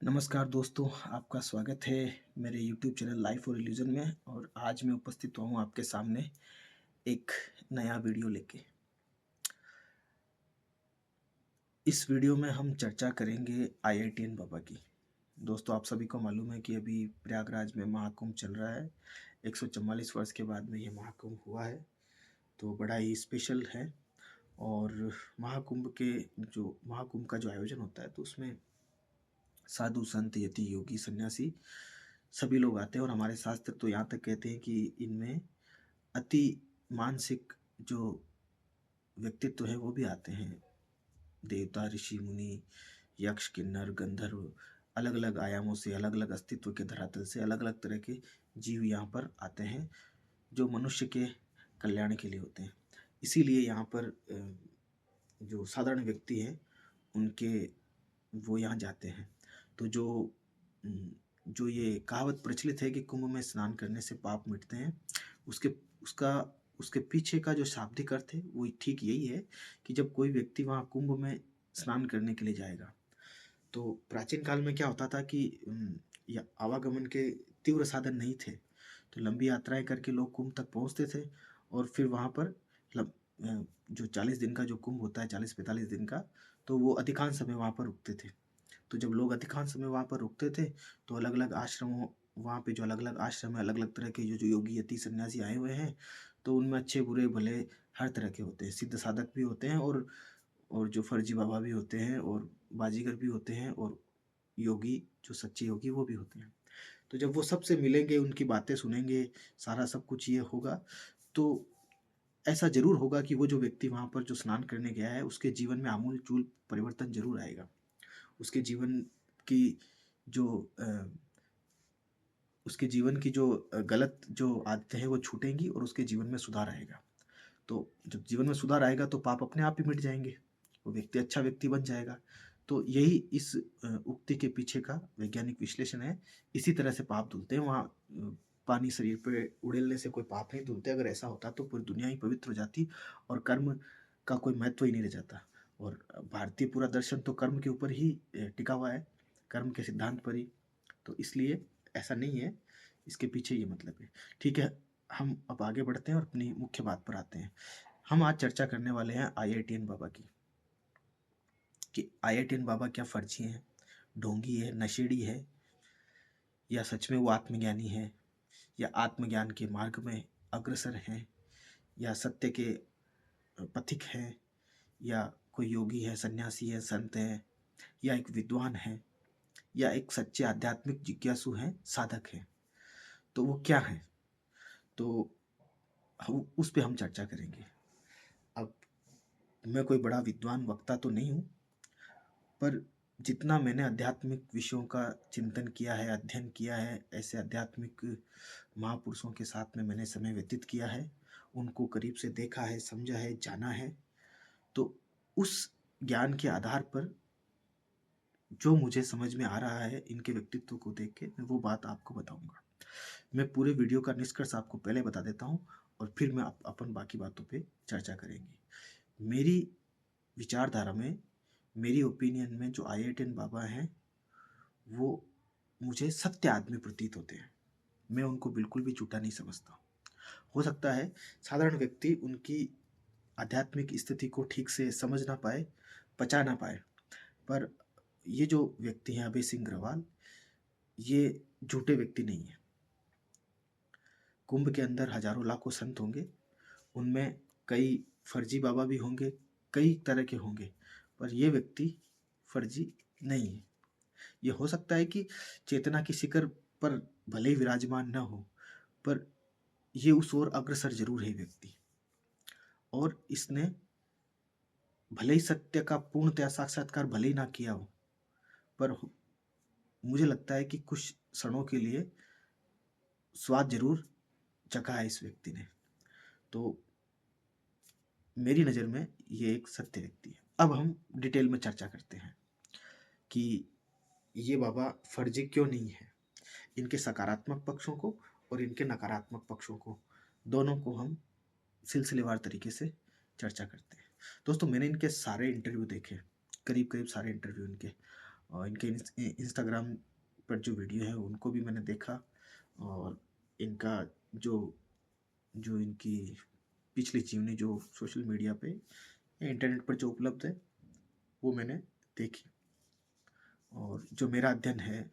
नमस्कार दोस्तों, आपका स्वागत है मेरे यूट्यूब चैनल लाइफ और रिलीजन में। और आज मैं उपस्थित हुआ हूँ आपके सामने एक नया वीडियो लेके। इस वीडियो में हम चर्चा करेंगे आईआईटीएन बाबा की। दोस्तों, आप सभी को मालूम है कि अभी प्रयागराज में महाकुंभ चल रहा है। 144 वर्ष के बाद में ये महाकुंभ हुआ है, तो बड़ा ही स्पेशल है। और महाकुंभ का जो आयोजन होता है, तो उसमें साधु संत यति योगी सन्यासी सभी लोग आते हैं। और हमारे शास्त्र तो यहाँ तक कहते हैं कि इनमें अति मानसिक जो व्यक्तित्व है वो भी आते हैं। देवता, ऋषि, मुनि, यक्ष, किन्नर, गंधर्व, अलग अलग आयामों से, अलग अलग अस्तित्व के धरातल से अलग अलग तरह के जीव यहाँ पर आते हैं, जो मनुष्य के कल्याण के लिए होते हैं। इसीलिए यहाँ पर जो साधारण व्यक्ति हैं उनके वो यहाँ जाते हैं। तो जो ये कहावत प्रचलित है कि कुंभ में स्नान करने से पाप मिटते हैं, उसके उसका उसके पीछे का जो शाब्दिक अर्थ है वो ठीक यही है कि जब कोई व्यक्ति वहाँ कुंभ में स्नान करने के लिए जाएगा, तो प्राचीन काल में क्या होता था कि या आवागमन के तीव्र साधन नहीं थे, तो लंबी यात्राएं करके लोग कुंभ तक पहुँचते थे। और फिर वहाँ पर जो 40 दिन का जो कुंभ होता है, 40-45 दिन का, तो वो अधिकांश समय वहाँ पर रुकते थे। तो जब लोग अधिकांश समय वहाँ पर रुकते थे, तो अलग अलग आश्रमों वहाँ पे जो अलग अलग आश्रम है, अलग अलग तरह के जो योगी यति सन्यासी आए हुए हैं, तो उनमें अच्छे बुरे भले हर तरह के होते हैं। सिद्ध साधक भी होते हैं, और जो फर्जी बाबा भी होते हैं, और बाजीगर भी होते हैं, और योगी जो सच्चे योगी वो भी होते हैं। तो जब वो सबसे मिलेंगे, उनकी बातें सुनेंगे, सारा सब कुछ ये होगा, तो ऐसा ज़रूर होगा कि वो जो व्यक्ति वहाँ पर जो स्नान करने गया है, उसके जीवन में आमूल-चूल परिवर्तन ज़रूर आएगा। उसके जीवन की जो उसके जीवन की जो गलत जो आदतें हैं वो छूटेंगी, और उसके जीवन में सुधार आएगा। तो जब जीवन में सुधार आएगा तो पाप अपने आप ही मिट जाएँगे, वो व्यक्ति अच्छा व्यक्ति बन जाएगा। तो यही इस उक्ति के पीछे का वैज्ञानिक विश्लेषण है। इसी तरह से पाप धुलते हैं। वहाँ पानी शरीर पे उड़ेलने से कोई पाप नहीं धुलते। अगर ऐसा होता तो पूरी दुनिया ही पवित्र हो जाती, और कर्म का कोई महत्व ही नहीं रह जाता। और भारतीय पूरा दर्शन तो कर्म के ऊपर ही टिका हुआ है, कर्म के सिद्धांत पर ही। तो इसलिए ऐसा नहीं है, इसके पीछे ये मतलब है। ठीक है, हम अब आगे बढ़ते हैं और अपनी मुख्य बात पर आते हैं। हम आज चर्चा करने वाले हैं आईआईटीएन बाबा की, कि आईआईटीएन बाबा क्या फर्जी हैं, ढोंगी है, नशेड़ी है, या सच में वो आत्मज्ञानी है, या आत्मज्ञान के मार्ग में अग्रसर हैं, या सत्य के पथिक हैं, या कोई योगी है, सन्यासी है, संत है, या एक विद्वान है, या एक सच्चे आध्यात्मिक जिज्ञासु हैं, साधक हैं। तो वो क्या है, तो उस पे हम चर्चा करेंगे। अब मैं कोई बड़ा विद्वान वक्ता तो नहीं हूँ, पर जितना मैंने आध्यात्मिक विषयों का चिंतन किया है, अध्ययन किया है, ऐसे आध्यात्मिक महापुरुषों के साथ में मैंने समय व्यतीत किया है, उनको करीब से देखा है, समझा है, जाना है, तो उस ज्ञान के आधार पर जो मुझे समझ में आ रहा है इनके व्यक्तित्व को देख के, मैं वो बात आपको बताऊंगा। मैं पूरे वीडियो का निष्कर्ष आपको पहले बता देता हूँ, और फिर मैं अपन बाकी बातों पे चर्चा करेंगे। मेरी विचारधारा में, मेरी ओपिनियन में, जो आईआईटीएन बाबा हैं वो मुझे सत्य आदमी प्रतीत होते हैं। मैं उनको बिल्कुल भी झूठा नहीं समझता। हो सकता है साधारण व्यक्ति उनकी आध्यात्मिक स्थिति को ठीक से समझ ना पाए, पचा ना पाए, पर ये जो व्यक्ति हैं अभय सिंह ग्रवाल, ये झूठे व्यक्ति नहीं है। कुंभ के अंदर हजारों लाखों संत होंगे, उनमें कई फर्जी बाबा भी होंगे, कई तरह के होंगे, पर ये व्यक्ति फर्जी नहीं है। ये हो सकता है कि चेतना की शिखर पर भले ही विराजमान न हो, पर ये उस ओर अग्रसर जरूर है व्यक्ति। और इसने भले ही सत्य का पूर्णतया साक्षात्कार भले ही ना किया हो, पर मुझे लगता है कि कुछ क्षणों के लिए स्वाद जरूर चखा है इस व्यक्ति ने। तो मेरी नज़र में ये एक सत्य व्यक्ति है। अब हम डिटेल में चर्चा करते हैं कि ये बाबा फर्जी क्यों नहीं है। इनके सकारात्मक पक्षों को और इनके नकारात्मक पक्षों को, दोनों को हम सिलसिलेवार तरीके से चर्चा करते हैं। दोस्तों, मैंने इनके सारे इंटरव्यू देखे, करीब करीब सारे इंटरव्यू इनके, और इनके इंस्टाग्राम पर जो वीडियो है उनको भी मैंने देखा, और इनका जो जो इनकी पिछली जीवनी जो सोशल मीडिया पे या इंटरनेट पर जो उपलब्ध है वो मैंने देखी। और जो मेरा अध्ययन है,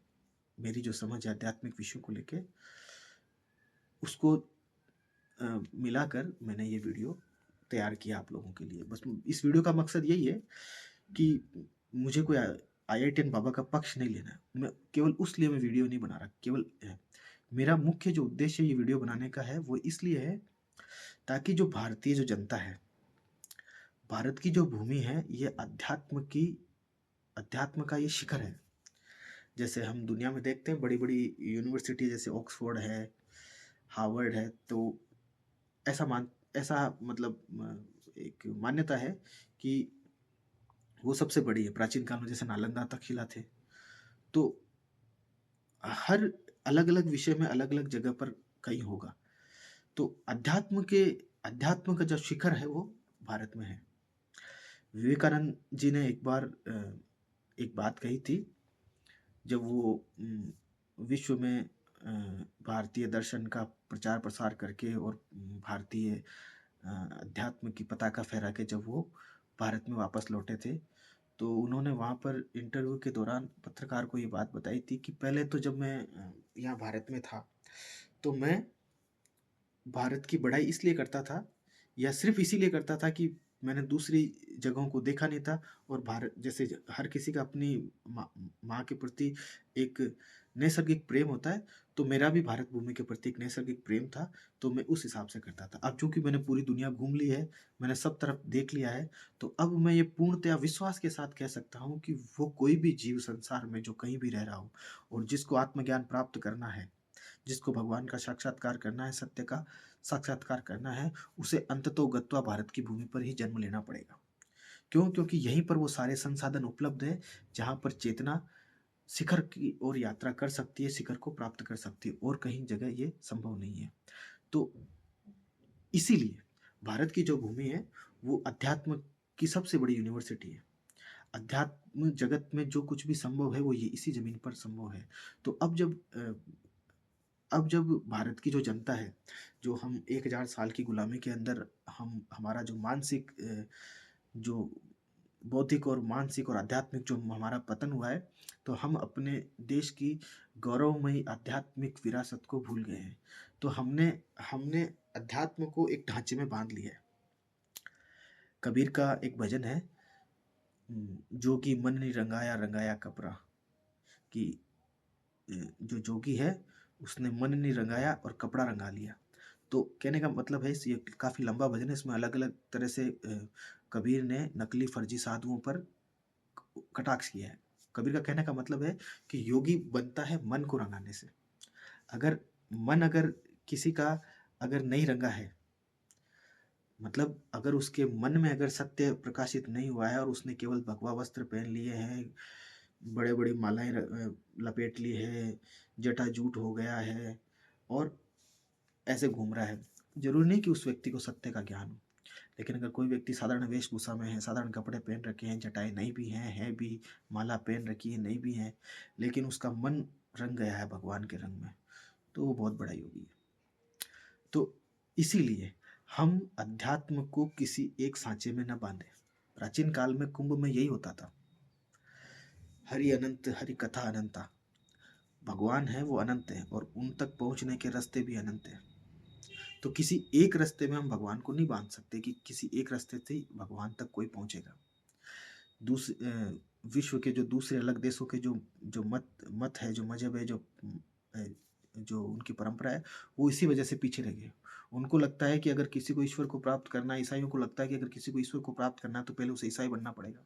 मेरी जो समझ है आध्यात्मिक विषयों को लेके, उसको मिलाकर मैंने ये वीडियो तैयार किया आप लोगों के लिए। बस इस वीडियो का मकसद यही है कि मुझे कोई आईआईटियन बाबा का पक्ष नहीं लेना है। मैं केवल उस लिए मैं वीडियो नहीं बना रहा, केवल मेरा मुख्य जो उद्देश्य ये वीडियो बनाने का है वो इसलिए है ताकि जो भारतीय जो जनता है, भारत की जो भूमि है, ये अध्यात्म का ये शिखर है। जैसे हम दुनिया में देखते हैं बड़ी बड़ी यूनिवर्सिटी जैसे ऑक्सफोर्ड है, हार्वर्ड है, तो ऐसा मतलब एक मान्यता है कि वो सबसे बड़ी है। प्राचीन काल में जैसे नालंदा तक्षशिला थे, तो हर अलग अलग विषय में अलग अलग जगह पर कहीं होगा। तो अध्यात्म का जो शिखर है वो भारत में है। विवेकानंद जी ने एक बार एक बात कही थी, जब वो विश्व में भारतीय दर्शन का प्रचार प्रसार करके और भारतीय अध्यात्म की पताका फहरा के जब वो भारत में वापस लौटे थे, तो उन्होंने वहाँ पर इंटरव्यू के दौरान पत्रकार को ये बात बताई थी कि पहले तो जब मैं यहाँ भारत में था, तो मैं भारत की बड़ाई इसलिए करता था, या सिर्फ इसीलिए करता था कि मैंने दूसरी जगहों को देखा नहीं था। और भारत जैसे हर किसी का अपनी माँ के प्रति एक नैसर्गिक प्रेम होता है, तो मेरा भी भारत भूमि के प्रति एक नैसर्गिक प्रेम था, तो मैं उस हिसाब से करता था। अब चूंकि मैंने पूरी दुनिया घूम ली है, मैंने सब तरफ देख लिया है, तो अब मैं ये पूर्णतया विश्वास के साथ कह सकता हूँ कि वो कोई भी जीव संसार में जो कहीं भी रह रहा हो और जिसको आत्मज्ञान प्राप्त करना है, जिसको भगवान का साक्षात्कार करना है, सत्य का साक्षात्कार करना है, उसे अंततो गत्वा भारत की भूमि पर ही जन्म लेना पड़ेगा। क्यों? क्योंकि यहीं पर वो सारे संसाधन उपलब्ध है जहाँ पर चेतना शिखर की ओर यात्रा कर सकती है, शिखर को प्राप्त कर सकती है, और कहीं जगह ये संभव नहीं है। तो इसीलिए भारत की जो भूमि है वो अध्यात्म की सबसे बड़ी यूनिवर्सिटी है। अध्यात्म जगत में जो कुछ भी संभव है वो ये इसी जमीन पर संभव है। तो अब जब भारत की जो जनता है, जो हम 1000 साल की गुलामी के अंदर हम हमारा जो मानसिक जो बौद्धिक और मानसिक और आध्यात्मिक जो हमारा पतन हुआ है, तो हम अपने देश की गौरवमयी आध्यात्मिक विरासत को भूल गए हैं। तो हमने हमने अध्यात्म को एक ढांचे में बांध लिया है। कबीर का एक भजन है, जोगी मन नहीं रंगाया रंगाया कपड़ा, कि जो जोगी है उसने मन नहीं रंगाया और कपड़ा रंगा लिया। तो कहने का मतलब है, ये काफ़ी लंबा भजन है, इसमें अलग अलग तरह से कबीर ने नकली फर्जी साधुओं पर कटाक्ष किया है। कबीर का कहने का मतलब है कि योगी बनता है मन को रंगाने से। अगर किसी का अगर नहीं रंगा है, मतलब अगर उसके मन में अगर सत्य प्रकाशित नहीं हुआ है और उसने केवल भगवा वस्त्र पहन लिए हैं, बड़े बड़ी मालाएं लपेट ली है, जटाजूट हो गया है और ऐसे घूम रहा है, जरूरी नहीं कि उस व्यक्ति को सत्य का ज्ञान हो। लेकिन अगर कोई व्यक्ति साधारण वेशभूषा में है, साधारण कपड़े पहन रखे हैं, जटाएं नहीं भी हैं, है भी, माला पहन रखी है, नहीं भी है, लेकिन उसका मन रंग गया है भगवान के रंग में, तो वो बहुत बड़ा योगी है। तो इसीलिए हम अध्यात्म को किसी एक सांचे में न बांधे। प्राचीन काल में कुंभ में यही होता था, हरि अनंत, हरि कथा अनंता। भगवान है वो अनंत है और उन तक पहुंचने के रास्ते भी अनंत है। तो किसी एक रास्ते में हम भगवान को नहीं बांध सकते कि किसी एक रास्ते से ही भगवान तक कोई पहुंचेगा। विश्व के जो दूसरे अलग देशों के जो जो मत है, जो मजहब है, जो उनकी परंपरा है, वो इसी वजह से पीछे रह गए। उनको लगता है कि अगर किसी को ईश्वर को प्राप्त करना है, ईसाइयों को लगता है कि अगर किसी को ईश्वर को प्राप्त करना है तो पहले उसे ईसाई बनना पड़ेगा।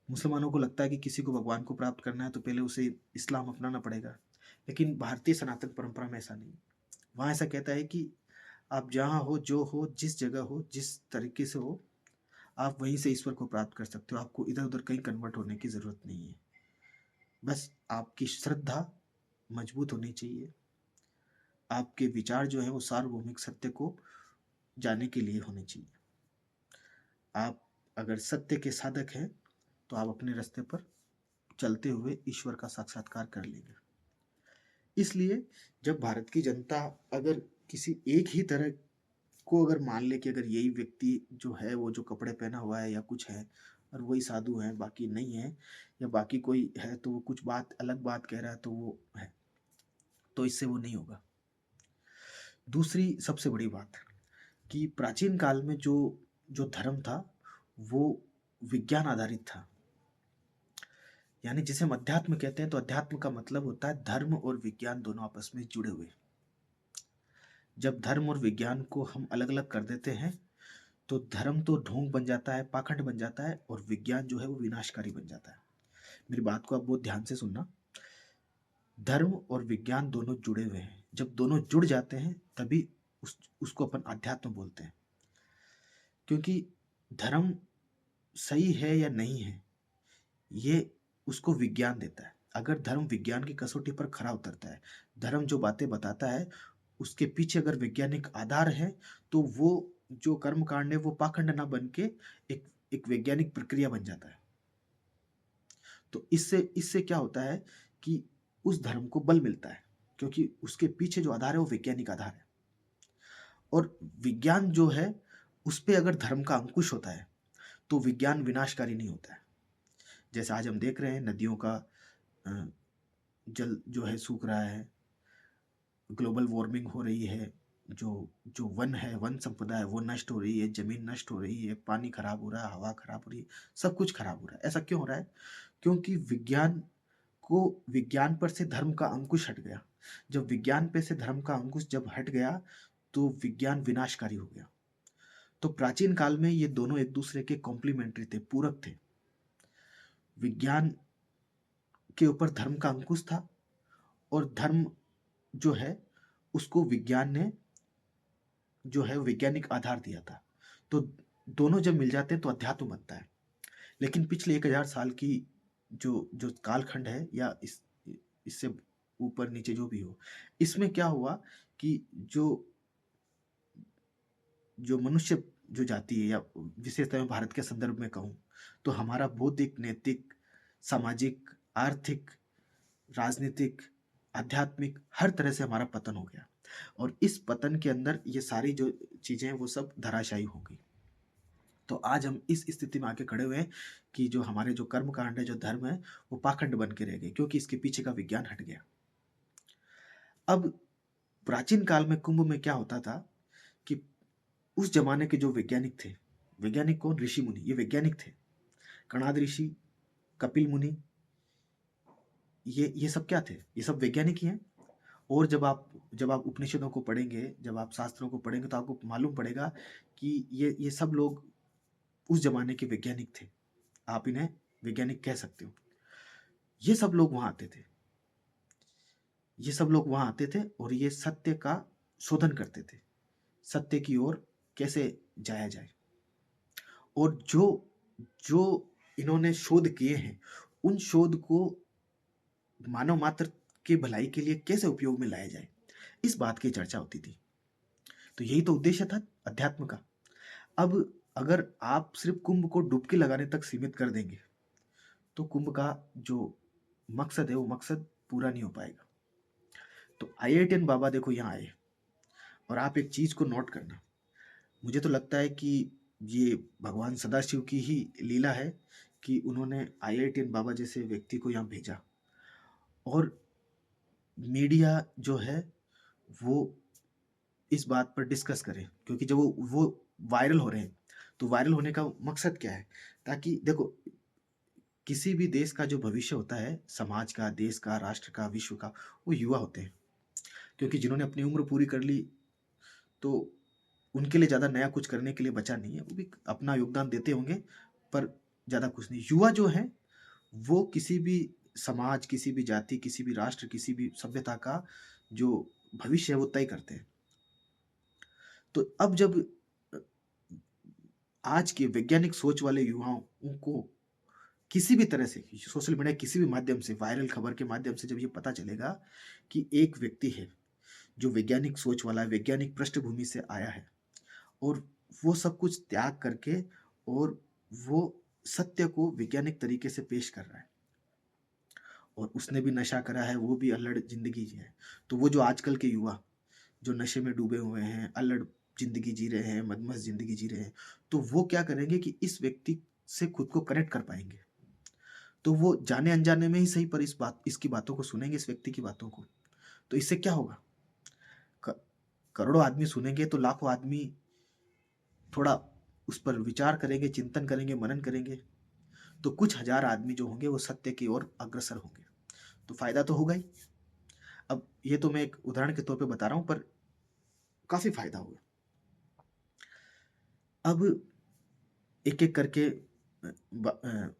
मुसलमानों को लगता है कि किसी को भगवान को प्राप्त करना है तो पहले उसे इस्लाम अपनाना पड़ेगा। लेकिन भारतीय सनातन परंपरा में ऐसा नहीं। वहाँ ऐसा कहता है कि आप जहाँ हो, जो हो, जिस जगह हो, जिस तरीके से हो, आप वहीं से ईश्वर को प्राप्त कर सकते हो। आपको इधर उधर कहीं कन्वर्ट होने की ज़रूरत नहीं है। बस आपकी श्रद्धा मजबूत होनी चाहिए, आपके विचार जो है वो सार्वभौमिक सत्य को जानने के लिए होने चाहिए। आप अगर सत्य के साधक हैं तो आप अपने रास्ते पर चलते हुए ईश्वर का साक्षात्कार कर लेंगे। इसलिए जब भारत की जनता अगर किसी एक ही तरह को अगर मान ले कि अगर यही व्यक्ति जो है वो जो कपड़े पहना हुआ है या कुछ है और वही साधु है बाकी नहीं है, या बाकी कोई है तो वो कुछ बात अलग बात कह रहा है तो वो है, तो इससे वो नहीं होगा। दूसरी सबसे बड़ी बात कि प्राचीन काल में जो जो धर्म था वो विज्ञान आधारित था, यानी जिसे हम अध्यात्म कहते हैं, तो अध्यात्म का मतलब होता है धर्म और विज्ञान दोनों आपस में जुड़े हुए। जब धर्म और विज्ञान को हम अलग अलग कर देते हैं तो धर्म तो ढोंग बन जाता है, पाखंड बन जाता है, और विज्ञान जो है वो विनाशकारी बन जाता है। मेरी बात को आप बहुत ध्यान से सुनना। धर्म और विज्ञान दोनों जुड़े हुए हैं, जब दोनों जुड़ जाते हैं तभी उसको अपन अध्यात्म बोलते हैं। क्योंकि धर्म सही है या नहीं है ये उसको विज्ञान देता है। अगर धर्म विज्ञान की कसौटी पर खरा उतरता है, धर्म जो बातें बताता है उसके पीछे अगर वैज्ञानिक आधार है, तो वो जो कर्म कांड है वो पाखंड ना बन के एक एक वैज्ञानिक प्रक्रिया बन जाता है। तो इससे इससे क्या होता है कि उस धर्म को बल मिलता है, क्योंकि उसके पीछे जो आधार है वो वैज्ञानिक आधार है। और विज्ञान जो है उस पे अगर धर्म का अंकुश होता है तो विज्ञान विनाशकारी नहीं होता है। जैसे आज हम देख रहे हैं नदियों का अ, जल जो है सूख रहा है, ग्लोबल वार्मिंग हो रही है, जो जो वन है, वन संपदा है वो नष्ट हो रही है, जमीन नष्ट हो रही है, पानी खराब हो रहा है, हवा खराब हो रही है, सब कुछ खराब हो रहा है। ऐसा क्यों हो रहा है? क्योंकि विज्ञान पर से धर्म का अंकुश हट गया। जब विज्ञान पे से धर्म का अंकुश जब हट गया तो विज्ञान विनाशकारी हो गया। तो प्राचीन काल में ये दोनों एक दूसरे के कॉम्प्लीमेंट्री थे, पूरक थे। विज्ञान के ऊपर धर्म का अंकुश था, और धर्म जो है उसको विज्ञान ने जो है वैज्ञानिक आधार दिया था। तो दोनों जब मिल जाते हैं तो अध्यात्म बनता है। लेकिन पिछले 1000 साल की जो जो कालखंड है, या इससे ऊपर नीचे जो भी हो, इसमें क्या हुआ कि जो जो मनुष्य जो जाति है, या विशेषतः मैं भारत के संदर्भ में कहूँ, तो हमारा बौद्धिक, नैतिक, सामाजिक, आर्थिक, राजनीतिक, आध्यात्मिक हर तरह से हमारा पतन हो गया। और इस पतन के अंदर ये सारी जो चीजें हैं वो सब धराशायी हो गई। तो आज हम इस स्थिति में आके खड़े हुए हैं कि जो हमारे जो कर्म कांड है, जो धर्म है, वो पाखंड बन के रह गए, क्योंकि इसके पीछे का विज्ञान हट गया। अब प्राचीन काल में कुंभ में क्या होता था कि उस जमाने के जो वैज्ञानिक थे, वैज्ञानिक कौन? ऋषि मुनि, ये वैज्ञानिक थे। कणाद ऋषि, कपिल मुनि, ये सब क्या थे? ये सब वैज्ञानिक ही हैं। और जब आप उपनिषदों को पढ़ेंगे, जब आप शास्त्रों को पढ़ेंगे, तो आपको मालूम पड़ेगा कि ये सब लोग उस जमाने के वैज्ञानिक थे। आप इन्हें वैज्ञानिक कह सकते हो। ये सब लोग वहां आते थे, ये सब लोग वहां आते थे और ये सत्य का शोधन करते थे, सत्य की ओर कैसे जाया जाए। और जो जो इन्होंने शोध किए हैं, उन शोध को मानव मात्र के भलाई के लिए कैसे उपयोग में लाया जाए, इस बात की चर्चा होती थी। तो यही तो उद्देश्य था अध्यात्म का। अब अगर आप सिर्फ कुंभ को डुबकी लगाने तक सीमित कर देंगे तो कुंभ का जो मकसद है वो मकसद पूरा नहीं हो पाएगा। तो आईआईटियन बाबा देखो यहाँ आए, और आप एक चीज को नोट करना, मुझे तो लगता है कि ये भगवान सदाशिव की ही लीला है कि उन्होंने आईआईटियन बाबा जैसे व्यक्ति को यहाँ भेजा, और मीडिया जो है वो इस बात पर डिस्कस करे। क्योंकि जब वो वायरल हो रहे हैं, तो वायरल होने का मकसद क्या है? ताकि देखो, किसी भी देश का जो भविष्य होता है, समाज का, देश का, राष्ट्र का, विश्व का, वो युवा होते हैं। क्योंकि जिन्होंने अपनी उम्र पूरी कर ली, तो उनके लिए ज़्यादा नया कुछ करने के लिए बचा नहीं है। वो भी अपना योगदान देते होंगे, पर ज़्यादा कुछ नहीं। युवा जो है वो किसी भी समाज, किसी भी जाति, किसी भी राष्ट्र, किसी भी सभ्यता का जो भविष्य है वो तय करते हैं। तो अब जब आज के वैज्ञानिक सोच वाले युवाओं को किसी भी तरह से, सोशल मीडिया किसी भी माध्यम से, वायरल खबर के माध्यम से जब ये पता चलेगा कि एक व्यक्ति है जो वैज्ञानिक सोच वाला है, वैज्ञानिक पृष्ठभूमि से आया है, और वो सब कुछ त्याग करके और वो सत्य को वैज्ञानिक तरीके से पेश कर रहा है, और उसने भी नशा करा है, वो भी अल्हड़ ज़िंदगी जी है। तो वो जो आजकल के युवा जो नशे में डूबे हुए हैं, अल्हड़ ज़िंदगी जी रहे हैं, मदमस्त ज़िंदगी जी रहे हैं, तो वो क्या करेंगे कि इस व्यक्ति से खुद को कनेक्ट कर पाएँगे। तो वो जाने-अनजाने में ही सही पर इसकी बातों को सुनेंगे, इस व्यक्ति की बातों को। तो इससे क्या होगा? क करोड़ों आदमी सुनेंगे तो लाखों आदमी थोड़ा उस पर विचार करेंगे, चिंतन करेंगे, मनन करेंगे, तो कुछ हज़ार आदमी जो होंगे वो सत्य की ओर अग्रसर होंगे। तो फ़ायदा तो होगा ही। अब ये तो मैं एक उदाहरण के तौर पे बता रहा हूँ पर काफ़ी फ़ायदा होगा। अब एक-एक करके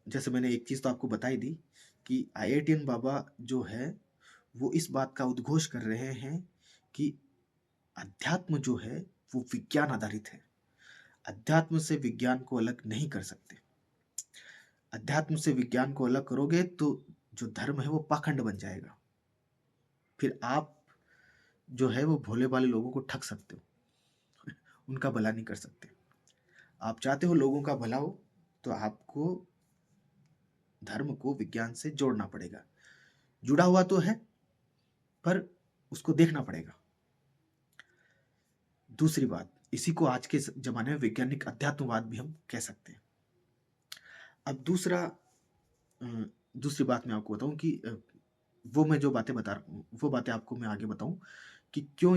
जैसे मैंने एक चीज़ तो आपको बता ही दी कि आईआईटीयन बाबा जो है, वो इस बात का उद्घोष कर रहे हैं कि अध्यात्म जो है, वो विज्ञान आधारित है। अध्यात्म से विज्ञान को अलग नहीं कर सकते। अध्यात्म से विज्ञान को अलग करोगे तो जो धर्म है वो पाखंड बन जाएगा। फिर आप जो है वो भोले-भाले लोगों को ठग सकते हो, उनका भला नहीं कर सकते। आप चाहते हो लोगों का भला हो, तो आपको धर्म को विज्ञान से जोड़ना पड़ेगा। जुड़ा हुआ तो है, पर उसको देखना पड़ेगा। दूसरी बात, इसी को आज के ज़माने में वैज्ञानिक अध्यात्मवाद भी हम कह सकते हैं। अब अ, दूसरी बात मैं आपको बताऊँ कि वो मैं जो बातें बता रहा हूँ, वो बातें आपको मैं आगे बताऊँ कि क्यों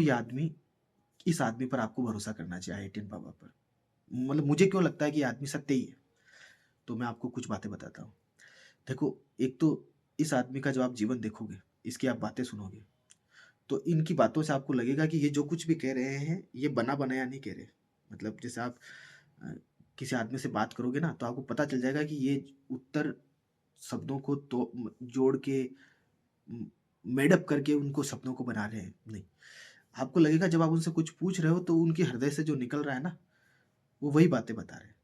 इस आदमी पर आपको भरोसा करना चाहिए आईआईटीयन बाबा पर। मतलब मुझे क्यों लगता है कि ये आदमी सत्य ही है, तो मैं आपको कुछ बातें बताता हूँ। देखो, एक तो इस आदमी का जब आप जीवन देखोगे, इसकी आप बातें सुनोगे, तो इनकी बातों से आपको लगेगा कि ये जो कुछ भी कह रहे हैं, ये बना-बनाया नहीं कह रहे। मतलब जैसे आप अ, किसी आदमी से बात करोगे ना, तो आपको पता चल जाएगा कि ये उत्तर शब्दों को तो जोड़ के मेड अप करके उनको शब्दों को बना रहे हैं, नहीं। आपको लगेगा जब आप उनसे कुछ पूछ रहे हो, तो उनके हृदय से जो निकल रहा है ना, वो वही बातें बता रहे हैं।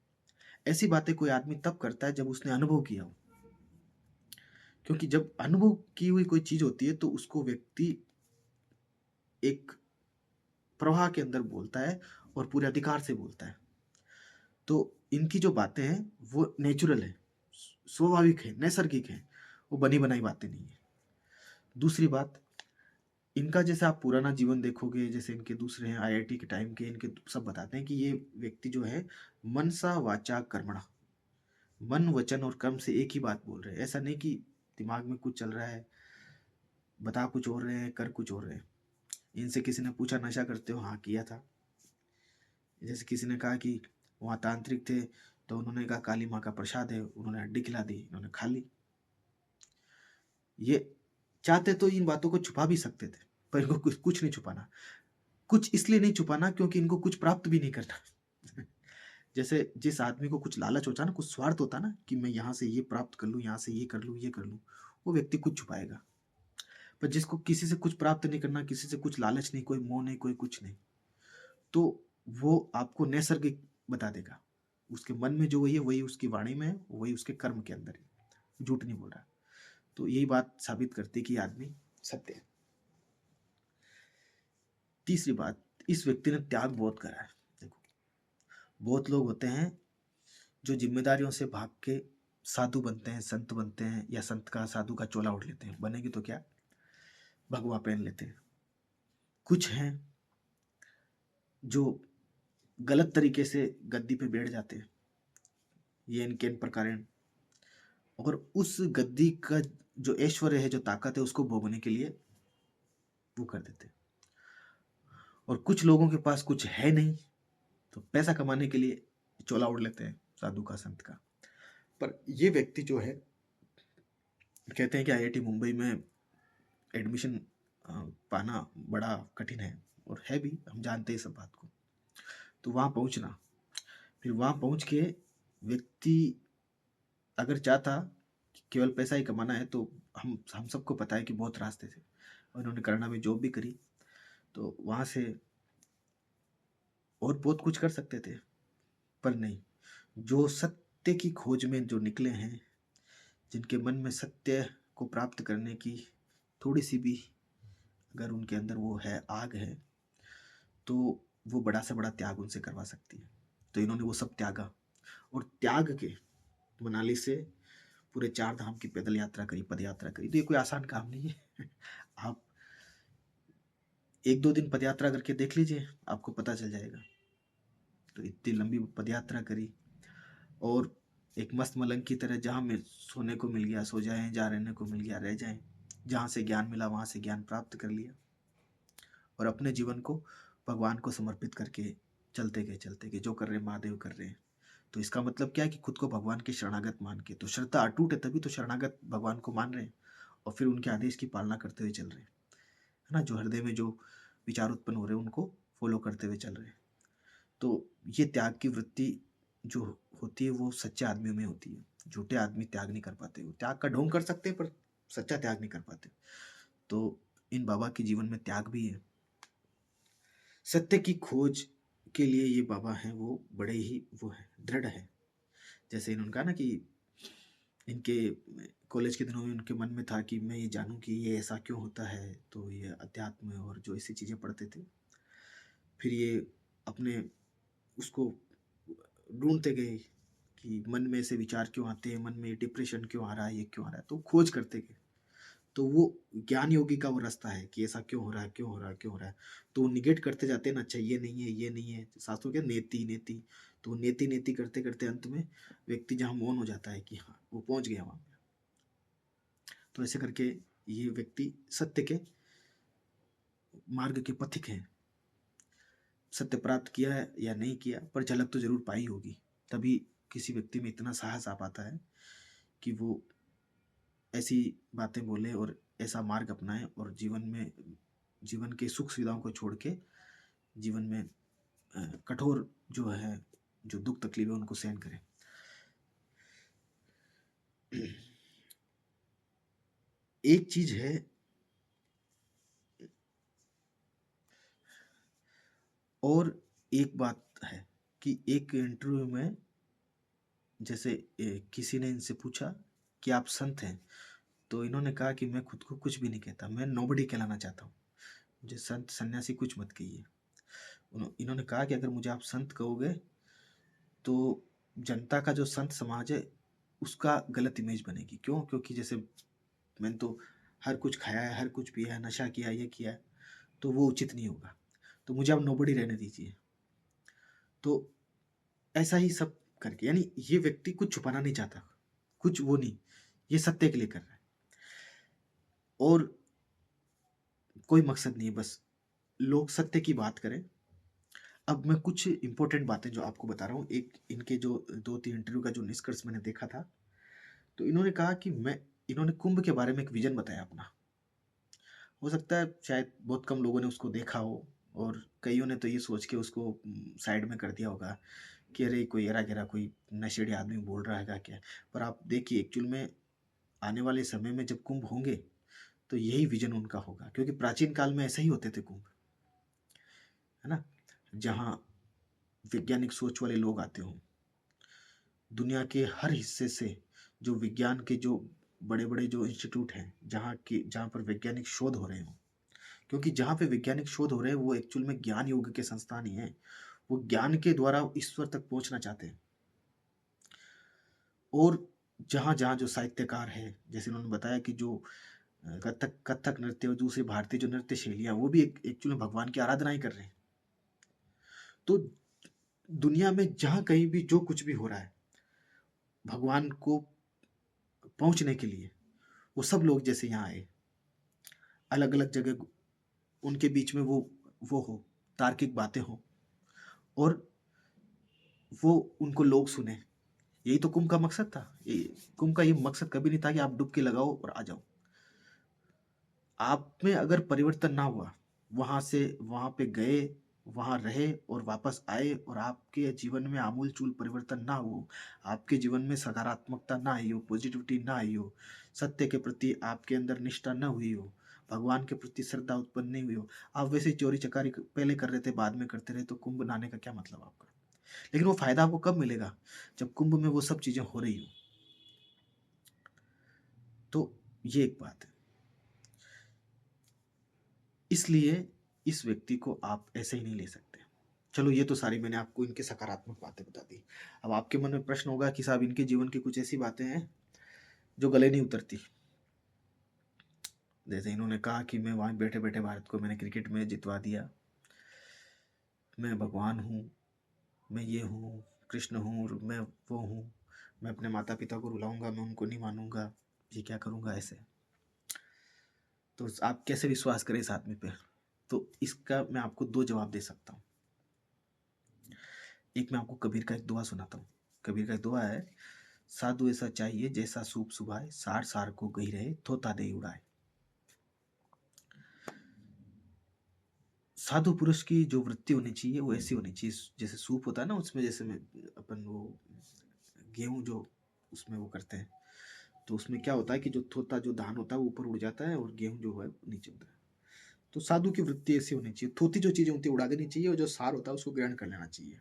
ऐसी बातें कोई आदमी तब करता है जब उसने अनुभव किया हो। क्योंकि जब अनुभव की हुई कोई चीज़ होती है, तो उसको व्यक्ति एक प्रवाह के अंदर बोलता है और पूरे अधिकार से बोलता है। तो इनकी जो बातें हैं वो नेचुरल है, स्वाभाविक है, नैसर्गिक है, वो बनी-बनाई बातें नहीं है। दूसरी बात, इनका जैसे आप पुराना जीवन देखोगे, जैसे इनके दूसरे हैं आईआईटी के टाइम के, इनके सब बताते हैं कि ये व्यक्ति जो है मनसा वाचा कर्मणा, मन, वचन और कर्म से एक ही बात बोल रहे हैं। ऐसा नहीं कि दिमाग में कुछ चल रहा है, बता कुछ और रहे हैं, कर कुछ और रहे हैं। इनसे किसी ने पूछा नशा करते हो? हाँ, किया था। जैसे किसी ने कहा कि वहाँ तांत्रिक थे, तो उन्होंने कहा काली माँ का प्रसाद है, उन्होंने हड्डी खिला दी, इन्होंने खा ली। ये चाहते तो इन बातों को छुपा भी सकते थे, पर इनको कुछ कुछ नहीं छुपाना। कुछ इसलिए नहीं छुपाना क्योंकि इनको कुछ प्राप्त भी नहीं करना। जैसे जिस आदमी को कुछ लालच होता है ना, कुछ स्वार्थ होता है ना कि मैं यहाँ से ये प्राप्त कर लूँ, यहाँ से ये कर लूँ, ये कर लूँ, वो व्यक्ति कुछ छुपाएगा। पर जिसको किसी से कुछ प्राप्त नहीं करना, किसी से कुछ लालच नहीं, कोई मोह नहीं, कोई कुछ नहीं, तो वो आपको नैसर्गिक बता देगा। उसके मन में जो वही है, वही उसकी वाणी में है, वही उसके कर्म के अंदर है। झूठ नहीं बोल रहा। तो यही बात साबित करती है कि ये आदमी सत्य है। तीसरी बात, इस व्यक्ति ने त्याग बहुत करा है। देखो, बहुत लोग होते हैं जो ज़िम्मेदारियों से भाग के साधु बनते हैं, संत बनते हैं या संत का साधु का चोला ओढ़ लेते हैं। बनेंगे तो क्या, भगवा पहन लेते हैं। कुछ हैं जो गलत तरीके से गद्दी पे बैठ जाते हैं, ये इनके इन प्रकारेण, और उस गद्दी का जो ऐश्वर्य है, जो ताकत है, उसको भोगने के लिए वो कर देते हैं। और कुछ लोगों के पास कुछ है नहीं, तो पैसा कमाने के लिए चोला ओढ़ लेते हैं साधु का, संत का। पर ये व्यक्ति जो है, कहते हैं कि आईआईटी मुंबई में एडमिशन पाना बड़ा कठिन है, और है भी, हम जानते हैं इस सब बात को। तो वहाँ पहुँचना, फिर वहाँ पहुँच के व्यक्ति अगर चाहता कि केवल पैसा ही कमाना है, तो हम सबको पता है कि बहुत रास्ते थे, और उन्होंने करना में जॉब भी करी, तो वहाँ से और बहुत कुछ कर सकते थे, पर नहीं। जो सत्य की खोज में जो निकले हैं, जिनके मन में सत्य को प्राप्त करने की थोड़ी सी भी अगर उनके अंदर वो है, आग है, तो वो बड़ा से बड़ा त्याग उनसे करवा सकती है। तो इन्होंने वो सब त्यागा, और त्याग के मनाली से पूरे 4 धाम की पैदल यात्रा करी, पद यात्रा करी, तो ये कोई आसान काम नहीं है। आप 1-2 दिन पद यात्रा करके देख लीजिए, आपको पता चल जाएगा। तो इतनी लंबी पद यात्रा करी और एक मस्त मलंग की तरह जहाँ में सोने को मिल गया सो जाएँ, जहाँ रहने को मिल गया रह जाएँ, जहाँ से ज्ञान मिला वहाँ से ज्ञान प्राप्त कर लिया और अपने जीवन को भगवान को समर्पित करके चलते गए, जो कर रहे हैं महादेव कर रहे हैं। तो इसका मतलब क्या है कि खुद को भगवान के शरणागत मान के, तो श्रद्धा अटूट है तभी तो शरणागत भगवान को मान रहे हैं और फिर उनके आदेश की पालना करते हुए चल रहे हैं, है ना? जो हृदय में जो विचार उत्पन्न हो रहे हैं उनको फॉलो करते हुए चल रहे हैं। तो ये त्याग की वृत्ति जो होती है वो सच्चे आदमियों में होती है। झूठे आदमी त्याग नहीं कर पाते, वो त्याग का ढोंग कर सकते हैं पर सच्चा त्याग नहीं कर पाते। तो इन बाबा के जीवन में त्याग भी है। सत्य की खोज के लिए ये बाबा हैं वो बड़े ही वो है, दृढ़ है। जैसे इन्होंने कहा ना कि इनके कॉलेज के दिनों में उनके मन में था कि मैं ये जानूं कि ये ऐसा क्यों होता है, तो ये अध्यात्म और जो ऐसी चीज़ें पढ़ते थे। फिर ये अपने उसको ढूंढते गए कि मन में ऐसे विचार क्यों आते हैं, मन में डिप्रेशन क्यों आ रहा है, ये क्यों आ रहा है, तो खोज करते गए। तो वो ज्ञान योगी का वो रास्ता है कि ऐसा क्यों हो रहा है, क्यों हो रहा है, क्यों हो रहा है। तो वो निगेट करते जाते हैं ना, अच्छा ये नहीं है, ये नहीं है, शास्त्रों क्या नेति नेति। तो नेति नेति करते करते अंत में व्यक्ति जहाँ मौन हो जाता है कि हाँ वो पहुंच गया वहां पे। तो ऐसे करके ये व्यक्ति सत्य के मार्ग के पथिक हैं। सत्य प्राप्त किया है या नहीं किया पर झलक तो जरूर पाई होगी, तभी किसी व्यक्ति में इतना साहस आ पाता है कि वो ऐसी बातें बोले और ऐसा मार्ग अपनाए और जीवन के सुख सुविधाओं को छोड़ के जीवन में कठोर जो है, जो दुख तकलीफ है उनको सहन करें। एक चीज है और एक बात है कि एक इंटरव्यू में जैसे किसी ने इनसे पूछा कि आप संत हैं, तो इन्होंने कहा कि मैं खुद को कुछ भी नहीं कहता, मैं नोबडी कहलाना चाहता हूँ, मुझे संत सन्यासी कुछ मत कहिए। इन्होंने कहा कि अगर मुझे आप संत कहोगे तो जनता का जो संत समाज है उसका गलत इमेज बनेगी। क्यों? क्योंकि जैसे मैंने तो हर कुछ खाया है, हर कुछ पिया है, नशा किया, ये किया है, तो वो उचित नहीं होगा, तो मुझे आप नोबडी रहने दीजिए। तो ऐसा ही सब करके, यानी ये व्यक्ति कुछ छुपाना नहीं चाहता, कुछ वो नहीं, ये सत्य के लिए कर रहा है और कोई मकसद नहीं है, बस लोग सत्य की बात करें। अब मैं कुछ इंपॉर्टेंट बातें जो आपको बता रहा हूँ, एक इनके जो 2-3 इंटरव्यू का जो निष्कर्ष मैंने देखा था, तो इन्होंने कहा कि इन्होंने कुंभ के बारे में एक विजन बताया अपना। हो सकता है शायद बहुत कम लोगों ने उसको देखा हो और कईयों ने तो ये सोच के उसको साइड में कर दिया होगा कि अरे कोई एरा गेरा कोई नशेड़ी आदमी बोल रहा है क्या। पर आप देखिए एक्चुअल में आने वाले समय में जब कुंभ होंगे तो यही विजन उनका होगा, क्योंकि प्राचीन काल में ऐसे ही होते थे कुंभ, है ना? जहाँ वैज्ञानिक सोच वाले लोग आते हों दुनिया के हर हिस्से से, जो विज्ञान के जो बड़े बड़े जो इंस्टीट्यूट हैं जहाँ पर वैज्ञानिक शोध हो रहे हों, क्योंकि जहाँ पे वैज्ञानिक शोध हो रहे हैं वो एक्चुअल में ज्ञान योग के संस्थान ही हैं। वो ज्ञान के द्वारा ईश्वर तक पहुंचना चाहते हैं। और जहाँ जहाँ जो साहित्यकार है, जैसे उन्होंने बताया कि जो कथक कथक नृत्य और दूसरी भारतीय जो नृत्य शैलियाँ वो भी एक्चुअली भगवान की आराधना ही कर रहे हैं। तो दुनिया में जहाँ कहीं भी जो कुछ भी हो रहा है भगवान को पहुंचने के लिए वो सब लोग जैसे यहाँ आए, अलग अलग जगह उनके बीच में वो हो, तार्किक बातें हो और वो उनको लोग सुने। यही तो कुंभ का मकसद था। कुंभ का ये मकसद कभी नहीं था कि आप डुबकी लगाओ और आ जाओ। आप में अगर परिवर्तन ना हुआ, वहां से वहां पे गए, वहां रहे और वापस आए और आपके जीवन में आमूल चूल परिवर्तन ना हो, आपके जीवन में सकारात्मकता ना आई हो, पॉजिटिविटी ना आई हो, सत्य के प्रति आपके अंदर निष्ठा ना हुई हो, भगवान के प्रति श्रद्धा उत्पन्न नहीं हुई हो, आप वैसे ही चोरी चकारी पहले कर रहे थे बाद में करते रहे, तो कुंभ नहाने का क्या मतलब आपका? लेकिन वो फायदा आपको कब मिलेगा? जब कुंभ में वो सब चीजें हो रही हो। तो ये एक बात है। इसलिए इस व्यक्ति को आप ऐसे ही नहीं ले सकते। चलो ये तो सारी मैंने आपको इनकी सकारात्मक बातें बता दी। अब आपके मन में प्रश्न होगा कि साहब इनके जीवन की कुछ ऐसी बातें हैं जो गले नहीं उतरती। जैसे इन्होंने कहा कि मैं वहाँ बैठे-बैठे भारत को मैंने क्रिकेट में जितवा दिया, मैं भगवान हूँ, मैं ये हूँ, कृष्ण हूँ, मैं वो हूँ, मैं अपने माता-पिता को रुलाऊँगा, मैं उनको नहीं मानूँगा, ये क्या करूँगा ऐसे। तो आप कैसे विश्वास करें इस आदमी पे? तो इसका मैं आपको 2 जवाब दे सकता हूँ। एक मैं आपको कबीर का एक दुआ सुनाता हूँ। कबीर का एक दुआ है, साधु ऐसा चाहिए जैसा सूप सुभाए, सार सार को गही रहे, थोथा दे उड़ाए। साधु पुरुष की जो वृत्ति होनी चाहिए वो ऐसी होनी चाहिए, जैसे सूप होता है ना, उसमें जैसे में अपन वो गेहूं जो उसमें वो करते हैं, तो उसमें क्या होता है कि जो थोथा जो धान होता है वो ऊपर उड़ जाता है और गेहूं जो है नीचे होता है। तो साधु की वृत्ति ऐसी होनी चाहिए, थोथी जो चीजें होती है उड़ा देनी चाहिए और जो सार होता है उसको ग्रहण कर लेना चाहिए।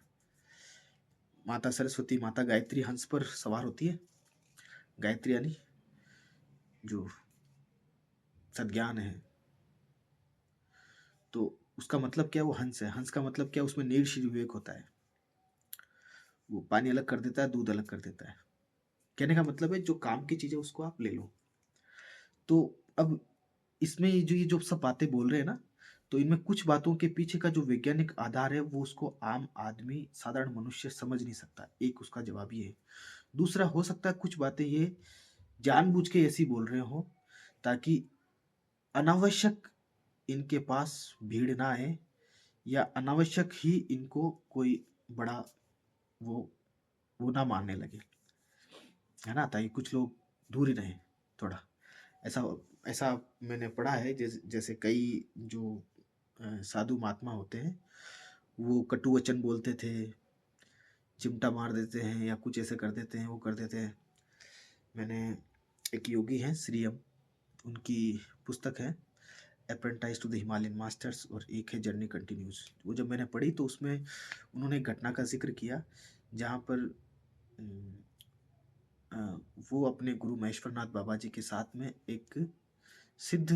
माता सरस्वती, माता गायत्री हंस पर सवार होती है। गायत्री यानी जो सज्ञान है, तो उसका मतलब क्या, वो हंस है। हंस का मतलब क्या, उसमें निर्शील विवेक होता है। वो पानी अलग कर देता है, दूध अलग कर देता है। कहने का मतलब है जो काम की चीज है उसको आप ले लो। तो अब इसमें ये जो सब बातें बोल रहे हैं ना, तो इनमें कुछ बातों के पीछे का जो वैज्ञानिक आधार है वो उसको आम आदमी, साधारण मनुष्य समझ नहीं सकता। एक उसका जवाब ये है। दूसरा, हो सकता है कुछ बातें ये जानबूझ के ऐसी बोल रहे हो ताकि अनावश्यक इनके पास भीड़ ना आए, या अनावश्यक ही इनको कोई बड़ा वो वो ना मानने लगे, है ना, ताकि कुछ लोग दूर ही रहें थोड़ा। ऐसा ऐसा मैंने पढ़ा है, जैसे कई जो साधु महात्मा होते हैं वो कटु वचन बोलते थे, चिमटा मार देते हैं या कुछ ऐसे कर देते हैं, वो कर देते हैं। मैंने एक योगी हैं श्रीयम, उनकी पुस्तक है apprentice to the Himalayan masters, और एक है जर्नी कंटिन्यूज। वो जब मैंने पढ़ी तो उसमें उन्होंने एक घटना का जिक्र किया जहाँ पर अम, अ, वो अपने गुरु महेश्वरनाथ बाबा जी के साथ में एक सिद्ध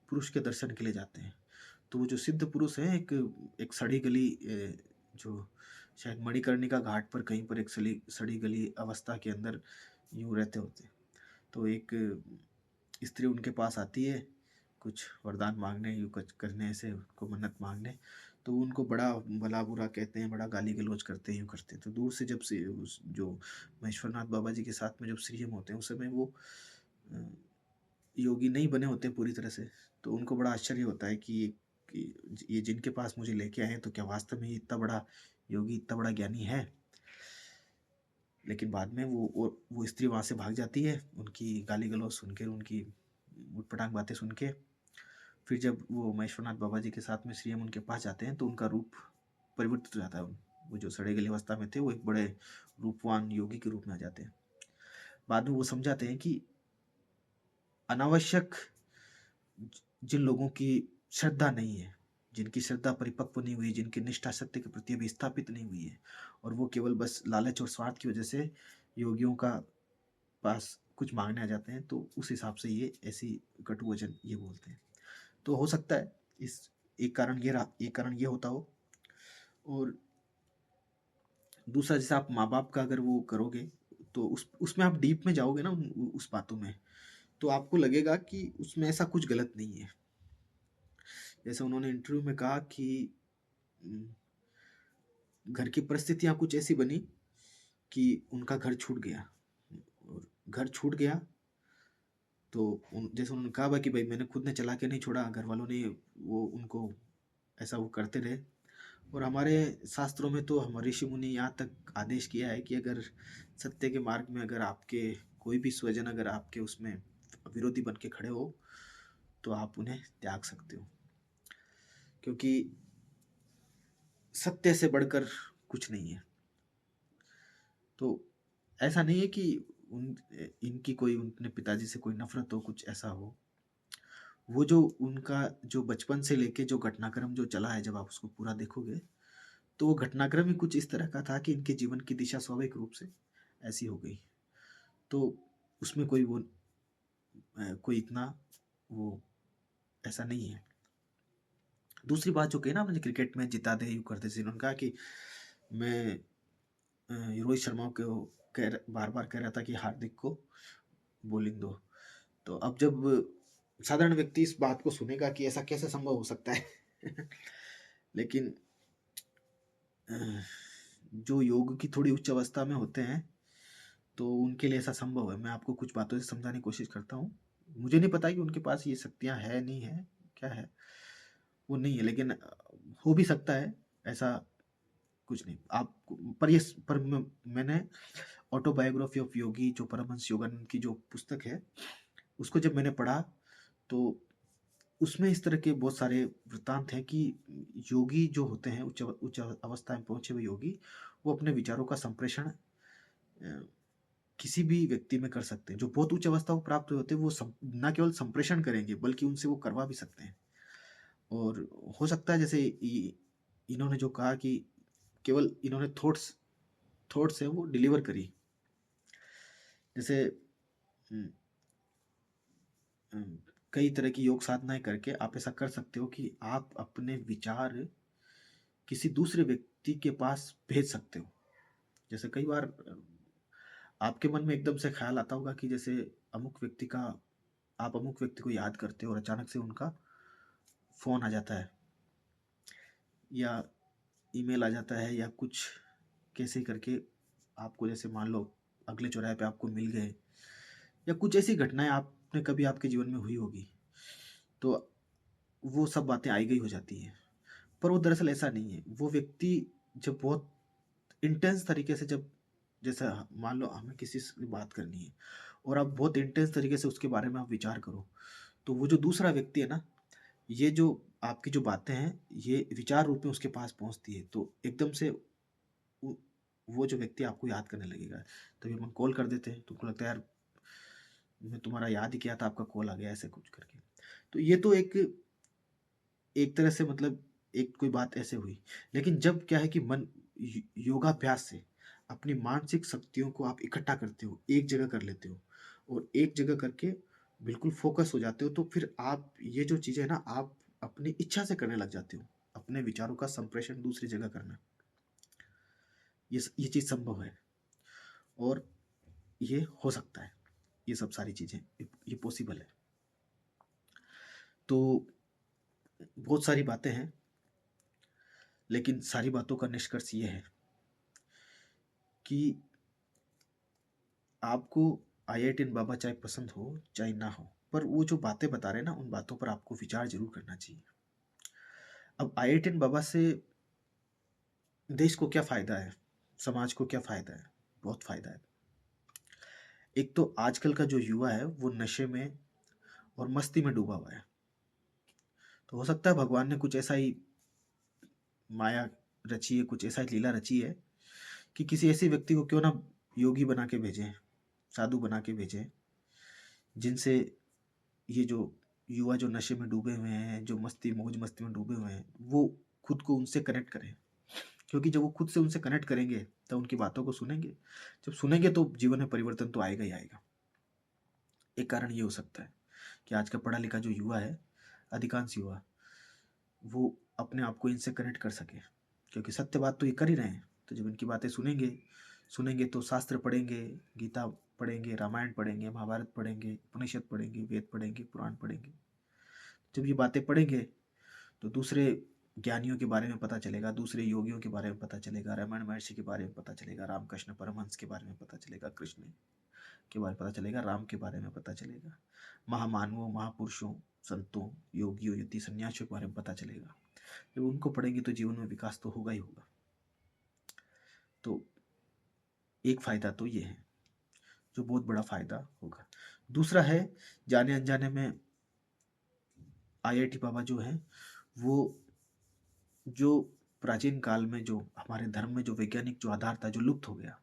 पुरुष के दर्शन के लिए जाते हैं। तो वो जो सिद्ध पुरुष है, एक एक सड़ी गली जो शायद मणिकर्णिका घाट पर कहीं पर एक सड़ी सड़ी गली अवस्था के अंदर यूं रहते होते हैं। तो एक स्त्री उनके पास आती है कुछ वरदान मांगने, यूँ कुछ करने से, उनको मन्नत मांगने। तो वो उनको बड़ा भला बुरा कहते हैं, बड़ा गाली गलौज करते हैं, यूँ करते हैं। तो दूर से जब से उस जो महेश्वरनाथ बाबा जी के साथ में जब श्रीयम होते हैं, उस समय वो अ, योगी नहीं बने होते पूरी तरह से। तो उनको बड़ा आश्चर्य होता है कि ये जिनके पास मुझे लेके आए हैं, तो क्या वास्तव में ये इतना बड़ा योगी, इतना बड़ा ज्ञानी है। लेकिन बाद में वो स्त्री वहाँ से भाग जाती है, उनकी गाली गलौज सुन के, उनकी उटपटांग बातें सुन के। फिर जब वो महेश्वरनाथ बाबा जी के साथ में श्रीयम उनके पास जाते हैं तो उनका रूप परिवर्तित हो जाता है। वो जो सड़े गली अवस्था में थे वो एक बड़े रूपवान योगी के रूप में आ जाते हैं। बाद में वो समझाते हैं कि अनावश्यक जिन लोगों की श्रद्धा नहीं है, जिनकी श्रद्धा परिपक्व नहीं हुई, जिनकी निष्ठा सत्य के प्रति अभी स्थापित नहीं हुई है, और वो केवल बस लालच और स्वार्थ की वजह से योगियों का पास कुछ मांगने आ जाते हैं, तो उस हिसाब से ये ऐसी कटु वचन ये बोलते हैं। तो हो सकता है इस एक कारण ये होता हो। और दूसरा, जैसे आप माँ बाप का अगर वो करोगे तो उसमें आप डीप में जाओगे ना, उस बातों में, तो आपको लगेगा कि उसमें ऐसा कुछ गलत नहीं है। जैसे उन्होंने इंटरव्यू में कहा कि उम, घर की परिस्थितियाँ कुछ ऐसी बनी कि उनका घर छूट गया, और घर छूट गया तो जैसे उन्होंने कहा कि भाई मैंने खुद ने चला के नहीं छोड़ा, घर वालों ने वो उनको ऐसा वो करते रहे। और हमारे शास्त्रों में तो हम ऋषि मुनि यहाँ तक आदेश किया है कि अगर सत्य के मार्ग में अगर आपके कोई भी स्वजन अगर आपके उसमें विरोधी बन के खड़े हो तो आप उन्हें त्याग सकते हो, क्योंकि सत्य से बढ़कर कुछ नहीं है। तो ऐसा नहीं है कि उन इनकी कोई उनके पिताजी से कोई नफरत हो, कुछ ऐसा हो। वो जो उनका जो बचपन से लेके जो घटनाक्रम जो चला है, जब आप उसको पूरा देखोगे तो वो घटनाक्रम ही कुछ इस तरह का था कि इनके जीवन की दिशा स्वाभाविक रूप से ऐसी हो गई। तो उसमें कोई इतना वो ऐसा नहीं है। दूसरी बात जो कही ना आपने, क्रिकेट में जिता दे यूँ करते थे, उन्होंने कहा कि मैं रोहित शर्मा को बार बार कह रहा था कि हार्दिक को बोलिंग दो। तो अब जब साधारण व्यक्ति इस बात को सुनेगा कि ऐसा कैसे संभव हो सकता है लेकिन अ, जो योग की थोड़ी उच्च अवस्था में होते हैं तो उनके लिए ऐसा संभव है। मैं आपको कुछ बातों से समझाने की कोशिश करता हूँ। मुझे नहीं पता कि उनके पास ये शक्तियाँ है, नहीं है, क्या है? वो नहीं है, लेकिन हो भी सकता है, ऐसा कुछ नहीं। आप पर ये पर मैंने ऑटोबायोग्राफी ऑफ योगी जो परमहंस योगानंद की जो पुस्तक है, उसको जब मैंने पढ़ा तो उसमें इस तरह के बहुत सारे वृत्तांत हैं कि योगी जो होते हैं, उच्च उच्च अवस्था में पहुँचे हुए योगी, वो अपने विचारों का संप्रेषण किसी भी व्यक्ति में कर सकते हैं। जो बहुत उच्च अवस्था को प्राप्त हुए होते हैं, वो ना केवल संप्रेषण करेंगे, बल्कि उनसे वो करवा भी सकते हैं। और हो सकता है जैसे इन्होंने जो कहा कि केवल इन्होंने थॉट्स थॉट्स है वो डिलीवर करी। जैसे उम कई तरह की योग साधनाएँ करके आप ऐसा कर सकते हो कि आप अपने विचार किसी दूसरे व्यक्ति के पास भेज सकते हो। जैसे कई बार आपके मन में एकदम से ख़्याल आता होगा कि जैसे अमुक व्यक्ति का आप अमुक व्यक्ति को याद करते हो और अचानक से उनका फ़ोन आ जाता है या ईमेल आ जाता है या कुछ कैसे करके आपको जैसे मान लो अगले चौराहे पे आपको मिल गए या कुछ ऐसी घटनाएँ आपने कभी आपके जीवन में हुई होगी, तो वो सब बातें आई गई हो जाती हैं। पर वो दरअसल ऐसा नहीं है। वो व्यक्ति जब बहुत इंटेंस तरीके से जब जैसा मान लो हमें किसी से बात करनी है और आप बहुत इंटेंस तरीके से उसके बारे में आप विचार करो, तो वो जो दूसरा व्यक्ति है ना, ये जो आपकी जो बातें हैं, ये विचार रूप में उसके पास पहुँचती है। तो एकदम से वो वो जो व्यक्ति आपको याद करने लगेगा। तभी हम कॉल कर देते हैं, तुमको लगता है यार मैं तुम्हारा याद ही किया था, आपका कॉल आ गया ऐसे कुछ करके। तो ये तो एक एक तरह से मतलब एक कोई बात ऐसे हुई। लेकिन जब क्या है कि मन योगाभ्यास से अपनी मानसिक शक्तियों को आप इकट्ठा करते हो, एक जगह कर लेते हो और एक जगह करके बिल्कुल फ़ोकस हो जाते हो, तो फिर आप ये जो चीज़ें हैं ना, आप अपनी इच्छा से करने लग जाते हो। अपने विचारों का संप्रेषण दूसरी जगह करना, ये चीज़ संभव है और ये हो सकता है। ये सब सारी चीज़ें ये पॉसिबल है। तो बहुत सारी बातें हैं, लेकिन सारी बातों का निष्कर्ष ये है कि आपको आईआईटी बाबा चाहे पसंद हो चाहे ना हो, पर वो जो बातें बता रहे हैं ना, उन बातों पर आपको विचार ज़रूर करना चाहिए। अब आईआईटी बाबा से देश को क्या फ़ायदा है? समाज को क्या फ़ायदा है? बहुत फ़ायदा है। एक तो आजकल का जो युवा है, वो नशे में और मस्ती में डूबा हुआ है। तो हो सकता है भगवान ने कुछ ऐसा ही माया रची है, कुछ ऐसा ही लीला रची है कि किसी ऐसे व्यक्ति को क्यों ना योगी बना के भेजें, साधु बना के भेजें, जिनसे ये जो युवा जो नशे में डूबे हुए हैं, जो मस्ती मौज मस्ती में डूबे हुए हैं, वो खुद को उनसे कनेक्ट करें। क्योंकि जब वो खुद से उनसे कनेक्ट करेंगे, तब उनकी बातों को सुनेंगे। जब सुनेंगे तो जीवन में परिवर्तन तो आएगा ही आएगा। एक कारण ये हो सकता है कि आज का पढ़ा लिखा जो युवा है, अधिकांश युवा, वो अपने आप को इनसे कनेक्ट कर सके। क्योंकि सत्य बात तो ये कर ही रहे हैं। तो जब इनकी बातें सुनेंगे सुनेंगे तो शास्त्र पढ़ेंगे, गीता पढ़ेंगे, रामायण पढ़ेंगे, महाभारत पढ़ेंगे, उपनिषद पढ़ेंगे, वेद पढ़ेंगे, पुराण पढ़ेंगे। जब ये बातें पढ़ेंगे तो दूसरे ज्ञानियों के बारे में पता चलेगा, दूसरे योगियों के बारे में पता चलेगा, रमण महर्षि के बारे में पता चलेगा, रामकृष्ण परमहंस के बारे में पता चलेगा, कृष्ण के बारे में पता चलेगा, राम के बारे में पता चलेगा, महामानवों, महापुरुषों, संतों, योगियों, यति सन्यासियों के बारे में पता चलेगा। जब उनको पढ़ेंगे तो जीवन में विकास तो होगा ही होगा। तो एक फ़ायदा तो ये है, जो बहुत बड़ा फ़ायदा होगा। दूसरा है, जाने अनजाने में आईआईटी बाबा जो हैं, वो जो प्राचीन काल में जो हमारे धर्म में जो वैज्ञानिक जो आधार था, जो लुप्त हो गया,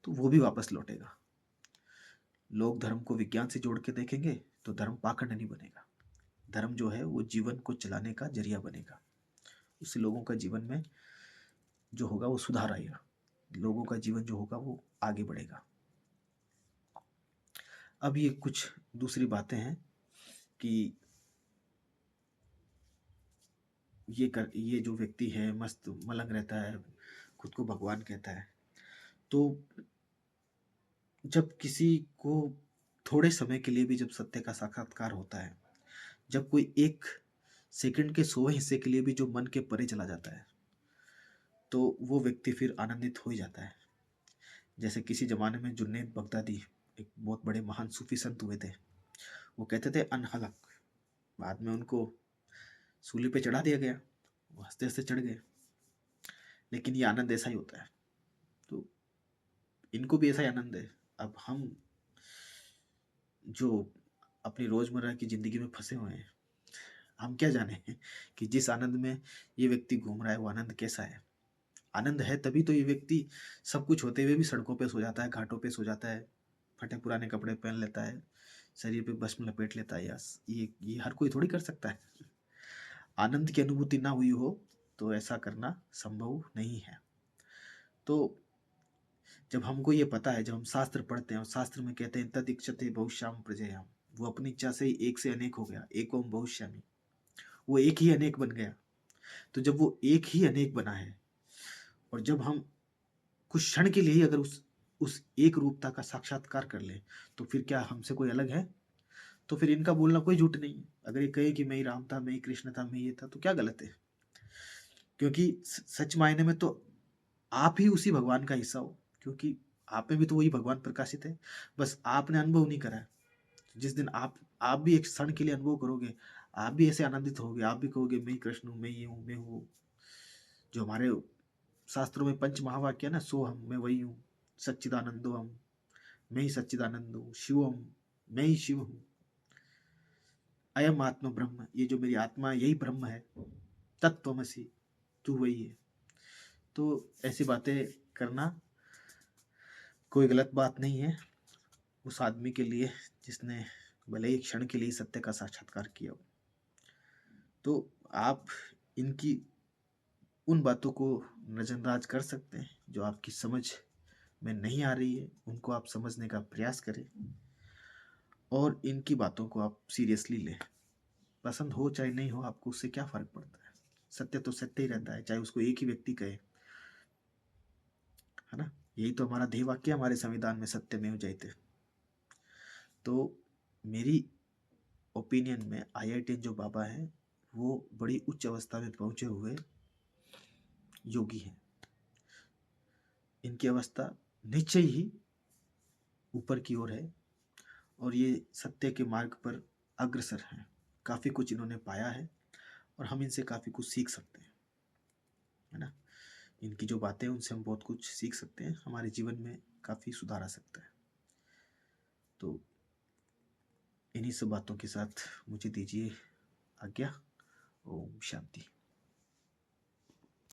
तो वो भी वापस लौटेगा। लोग धर्म को विज्ञान से जोड़ के देखेंगे तो धर्म पाखंड नहीं बनेगा। धर्म जो है वो जीवन को चलाने का जरिया बनेगा। उससे लोगों का जीवन में जो होगा वो सुधार आएगा। लोगों का जीवन जो होगा वो आगे बढ़ेगा। अब ये कुछ दूसरी बातें हैं कि ये जो व्यक्ति है मस्त मलंग रहता है, खुद को भगवान कहता है। तो जब किसी को थोड़े समय के लिए भी जब सत्य का साक्षात्कार होता है, जब कोई 1 सेकंड के 100वें हिस्से के लिए भी जो मन के परे चला जाता है, तो वो व्यक्ति फिर आनंदित हो ही जाता है। जैसे किसी ज़माने में जुन्नैद बगदादी एक बहुत बड़े महान सूफ़ी संत हुए थे। वो कहते थे अनहलक, बाद में उनको सूली पे चढ़ा दिया गया, वो हँसते-हँसते चढ़ गए। लेकिन ये आनंद ऐसा ही होता है, तो इनको भी ऐसा ही आनंद है। अब हम जो अपनी रोज़मर्रा की ज़िंदगी में फँसे हुए हैं, हम क्या जाने कि जिस आनंद में ये व्यक्ति घूम रहा है, वो आनंद कैसा है? आनंद है तभी तो ये व्यक्ति सब कुछ होते हुए भी सड़कों पे सो जाता है, घाटों पे सो जाता है, फटे-पुराने कपड़े पहन लेता है, शरीर पे भस्म लपेट लेता है। यस, ये हर कोई थोड़ी कर सकता है। आनंद की अनुभूति ना हुई हो, तो ऐसा करना संभव नहीं है। तो जब हमको ये पता है, जब हम शास्त्र पढ़ते हैं और शास्त्र में कहते हैं तदिक्षते बहुश्याम प्रजयाम, वो अपनी इच्छा से ही एक से अनेक हो गया, एकोम बहुश्यामी, वो एक ही अनेक बन गया। तो जब वो एक ही अनेक बना है और जब हम कुछ क्षण के लिए ही अगर उस एक रूपता का साक्षात्कार कर लें, तो फिर क्या हमसे कोई अलग है? तो फिर इनका बोलना कोई झूठ नहीं है। अगर ये कहे कि मैं ही राम था, मैं ही कृष्ण था, मैं ये था, तो क्या गलत है? क्योंकि सच मायने में तो आप ही उसी भगवान का हिस्सा हो, क्योंकि आप में भी तो वही भगवान प्रकाशित है, बस आपने अनुभव नहीं करा है। जिस दिन आप भी एक क्षण के लिए अनुभव करोगे, आप भी ऐसे आनंदित होगे, आप भी कहोगे मैं ही कृष्ण हूँ, मैं ये हूँ, मैं हूँ। जो हमारे शास्त्रों में पंच महावाक्य है ना, सो हम, मैं वही हूँ, सच्चिदानंदो हम, मैं ही सच्चिदानंद हूँ, शिवम, मैं ही शिव हूँ, अयम आत्मा ब्रह्म, ये जो मेरी आत्मा है, यही ब्रह्म है, तत्त्वमसि, तू वही है। तो ऐसी बातें करना कोई गलत बात नहीं है उस आदमी के लिए जिसने भले ही क्षण के लिए सत्य का साक्षात्कार किया हो। तो आप इनकी उन बातों को नज़रअंदाज कर सकते हैं जो आपकी समझ में नहीं आ रही है, उनको आप समझने का प्रयास करें और इनकी बातों को आप सीरियसली लें। पसंद हो चाहे नहीं हो, आपको उससे क्या फ़र्क पड़ता है? सत्य तो सत्य ही रहता है, चाहे उसको एक ही व्यक्ति कहे, है ना? यही तो हमारा ध्येय वाक्य है हमारे संविधान में, सत्यमेव जयते। तो मेरी ओपिनियन में आईआईटियन जो बाबा हैं, वो बड़ी उच्च अवस्था में पहुँचे हुए योगी हैं। इनकी अवस्था निश्चय ही ऊपर की ओर है और ये सत्य के मार्ग पर अग्रसर हैं। काफ़ी कुछ इन्होंने पाया है और हम इनसे काफ़ी कुछ सीख सकते हैं, है ना? इनकी जो बातें हैं उनसे हम बहुत कुछ सीख सकते हैं, हमारे जीवन में काफ़ी सुधार आ सकता है। तो इन्हीं सब बातों के साथ मुझे दीजिए आज्ञा। ओम शांति।